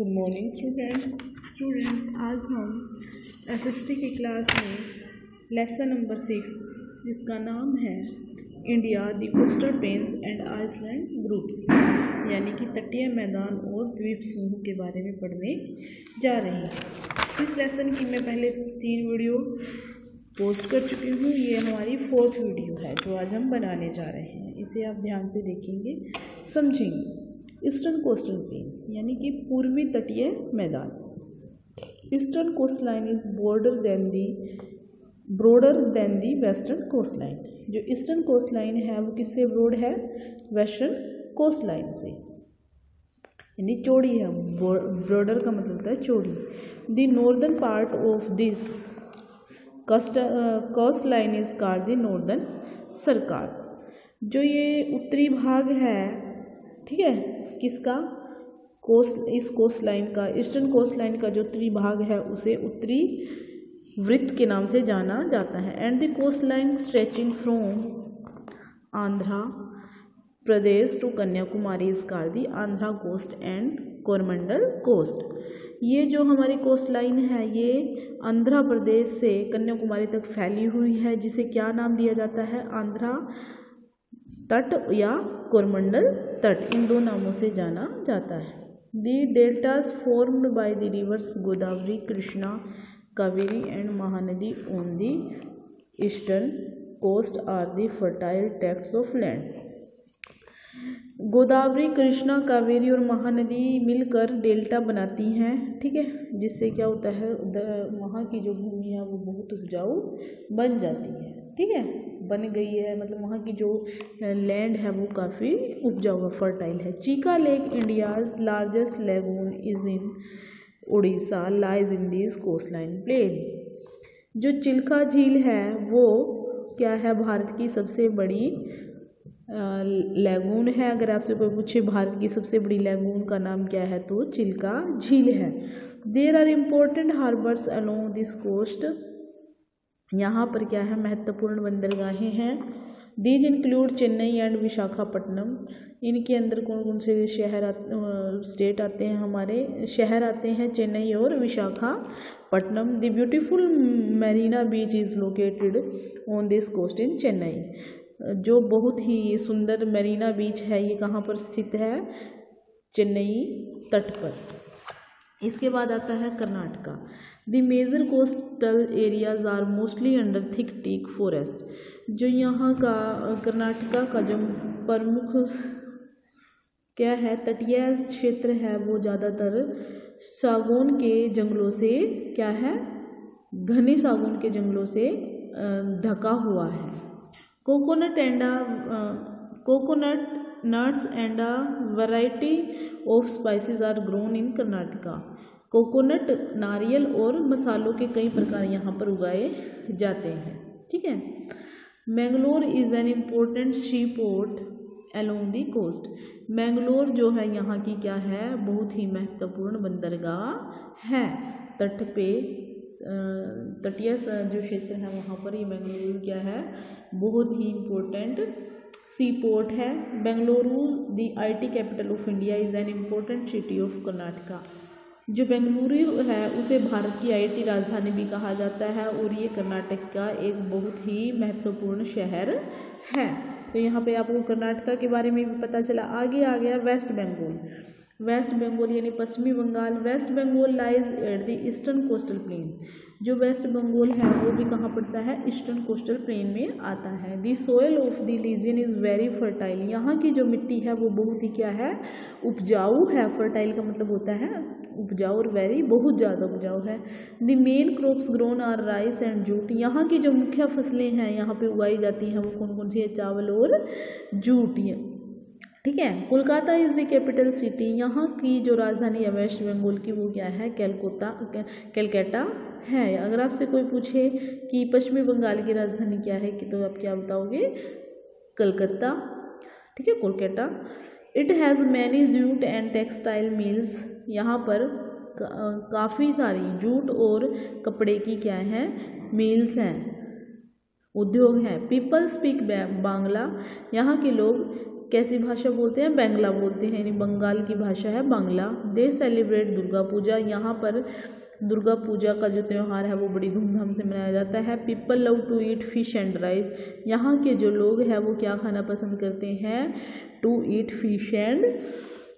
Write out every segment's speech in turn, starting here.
Good morning students आज हम SST की क्लास में लेसन नंबर 6 जिसका नाम है India the coastal plains and island groups यानी कि तटीय मैदान और द्वीप समूह के बारे में पढ़ने जा रहे हैं। इस लेसन की मैं पहले 3 वीडियो पोस्ट कर चुकी हूँ। ये हमारी 4th वीडियो है जो आज हम बनाने जा रहे हैं। इसे आप ध्यान से देखेंगे, समझेंगे। ईस्टर्न कोस्टल प्लेन्स यानी कि पूर्वी तटीय मैदान। Eastern coastline is broader than the western coastline. जो ईस्टर्न कोस्ट लाइन है वो किससे ब्रॉड है? वेस्टर्न कोस्ट लाइन से, यानी चौड़ी है। ब्रॉडर का मतलब होता है चौड़ी। The northern part of this coast line is called the northern Circars. जो ये उत्तरी भाग है, ठीक है, किसका? इस कोस्ट लाइन का, ईस्टर्न कोस्ट लाइन का जो उत्तरी भाग है उसे उत्तरी वृत्त के नाम से जाना जाता है। And the coastline stretching from Andhra Pradesh to Kanyakumari is called the Andhra coast and Coromandel coast. ये जो हमारी कोस्ट लाइन है ये आंध्र प्रदेश से कन्याकुमारी तक फैली हुई है, जिसे क्या नाम दिया जाता है? आंध्रा तट या कोरमंडल तट, इन 2 नामों से जाना जाता है। The deltas formed by the rivers Godavari, Krishna, Kaveri and Mahanadi on the eastern coast are the fertile tracts of land. Godavari, Krishna, Kaveri और महानदी मिलकर डेल्टा बनाती हैं, ठीक है, जिससे क्या होता है? वहाँ की जो भूमि है वो बहुत उपजाऊ बन जाती है, ठीक है, बन गई है, मतलब वहाँ की जो लैंड है वो काफ़ी उपजाऊ, फर्टाइल है। Chilika lake, India's largest lagoon, is in Orissa, lies in this coast line plains. जो चिल्का झील है वो क्या है? भारत की सबसे बड़ी लैगून है। अगर आपसे कोई पूछे भारत की सबसे बड़ी लैगून का नाम क्या है तो चिल्का झील है। There are important harbours along this coast. यहाँ पर क्या है? महत्वपूर्ण बंदरगाहें हैं। These include Chennai and Visakhapatnam. इनके अंदर कौन कौन से स्टेट आते हैं? हमारे शहर आते हैं चेन्नई और Visakhapatnam. The beautiful Marina beach is located on this coast in Chennai. जो बहुत ही सुंदर मरीना बीच है ये कहाँ पर स्थित है? चेन्नई तट पर। इसके बाद आता है Karnataka. The major coastal areas are mostly under thick teak forest. जो यहाँ का कर्नाटका का जो प्रमुख क्या है? तटीय क्षेत्र है वो ज़्यादातर सागौन के जंगलों से क्या है? घने सागौन के जंगलों से ढका हुआ है। Coconut nuts and a variety of spices are grown in Karnataka. Coconut, नारियल और मसालों के कई प्रकार यहाँ पर उगाए जाते हैं, ठीक है। Mangalore is an important seaport along the coast. Mangalore जो है यहाँ की क्या है? बहुत ही महत्वपूर्ण बंदरगाह है। तट पे तटीय जो क्षेत्र है वहाँ पर ये मैंगलोर क्या है? बहुत ही इम्पोर्टेंट सी पोर्ट है। Bengaluru the IT capital of India is an important city of Karnataka. जो बेंगलुरु है उसे भारत की IT राजधानी भी कहा जाता है और ये कर्नाटक का एक बहुत ही महत्वपूर्ण शहर है। तो यहाँ पे आपको कर्नाटका के बारे में भी पता चला। आगे आ गया वेस्ट बंगाल। वेस्ट बंगाल यानी पश्चिमी Bengal. West Bengal lies at the eastern coastal plain. जो वेस्ट बंगाल है वो भी कहाँ पड़ता है? ईस्टर्न कोस्टल प्लेन में आता है। The soil of the region is very fertile. यहाँ की जो मिट्टी है वो बहुत ही क्या है? उपजाऊ है। फर्टाइल का मतलब होता है उपजाऊ, और वेरी बहुत ज़्यादा उपजाऊ है। The main crops grown are rice and jute. यहाँ की जो मुख्य फसलें हैं यहाँ पे उगाई जाती हैं वो कौन कौन सी है? चावल और जूट, ठीक है। Kolkata is the capital city. यहाँ की जो राजधानी है वेस्ट बंगाल की वो क्या है? कलकत्ता है। अगर आपसे कोई पूछे कि पश्चिमी बंगाल की राजधानी क्या है कि तो आप क्या बताओगे? कलकत्ता, ठीक है, Kolkata. It has many jute and textile mills. यहाँ पर काफ़ी सारी जूट और कपड़े की क्या है? मिल्स हैं, उद्योग हैं। People speak Bangla. यहाँ के लोग कैसी भाषा बोलते हैं, बांग्ला बोलते हैं, यानी बंगाल की भाषा है बांग्ला। दे सेलिब्रेट दुर्गा पूजा, यहाँ पर दुर्गा पूजा का जो त्यौहार है वो बड़ी धूमधाम से मनाया जाता है। People love to eat fish and rice, यहाँ के जो लोग हैं वो क्या खाना पसंद करते हैं, to eat fish and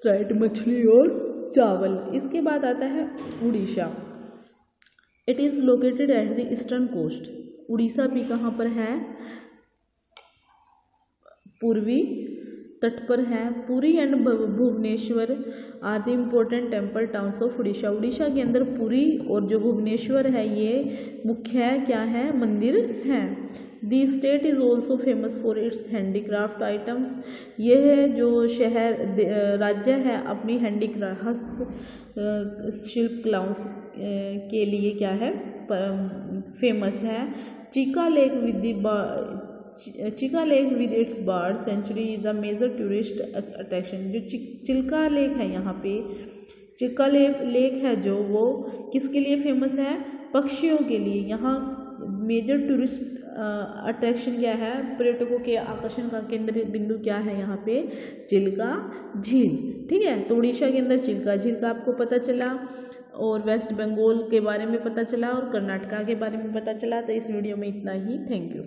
rice, मछली और चावल। इसके बाद आता है Orissa. It is located at the eastern coast, Orissa भी कहाँ पर है, पूर्वी तट पर है। Puri and Bhubaneswar are the important temple towns of Orissa, Orissa के अंदर पुरी और जो भुवनेश्वर है ये मुख्य क्या है, मंदिर हैं। The state is also famous for its handicraft items, ये है जो शहर राज्य है अपनी हैंडीक्राफ्ट हस्त शिल्प कलाओं के लिए क्या है, फेमस है। Chilika lake with its bird sanctuary is a major tourist attraction, जो चिल्का लेक है यहाँ पे, चिल्का लेक है जो वो किसके लिए फेमस है, पक्षियों के लिए। यहाँ मेजर टूरिस्ट अट्रैक्शन क्या है, पर्यटकों के आकर्षण का केंद्र बिंदु क्या है यहाँ पे, चिल्का झील। ठीक है, तो उड़ीसा के अंदर चिल्का झील का आपको पता चला, और वेस्ट बंगाल के बारे में पता चला, और कर्नाटका के बारे में पता चला। तो इस वीडियो में इतना ही, थैंक यू।